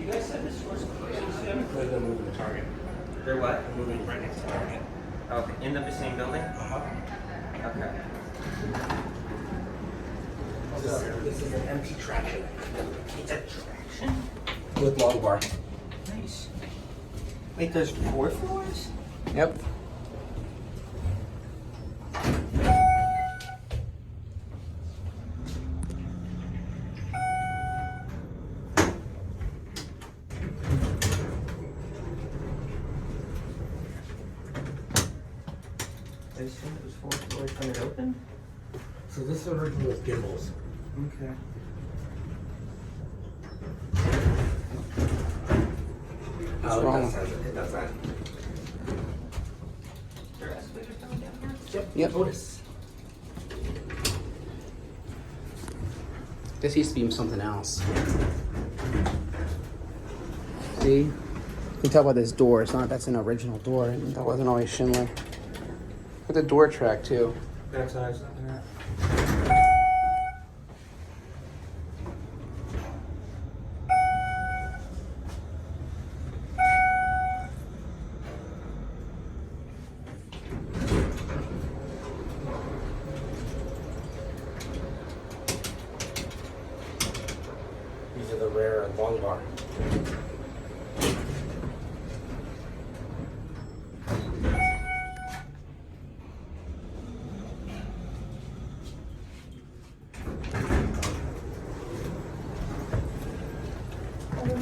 You guys said this was crazy soon? They're moving to Target. They're what? They're moving right next to Target. Okay, in the same building? Okay. This is an empty traction. It's a traction? With long bar. Nice. Wait, there's 4 floors? Yep. I assume it was 4 floors when it opened? So this originally was gimbals. Okay. What's wrong? That's that. There are escalators going down here? Yep. Otis. This used to be something else. See? You can tell by this door. It's not that's an original door. And that wasn't always Schindler. Look at the door track too. That's what I was looking at. These are the rare long bar.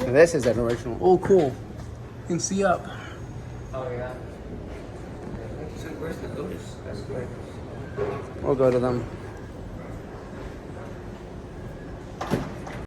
And this is an original. Oh, cool. You can see up. Oh, yeah. So where's the Otis escalators? We'll go to them.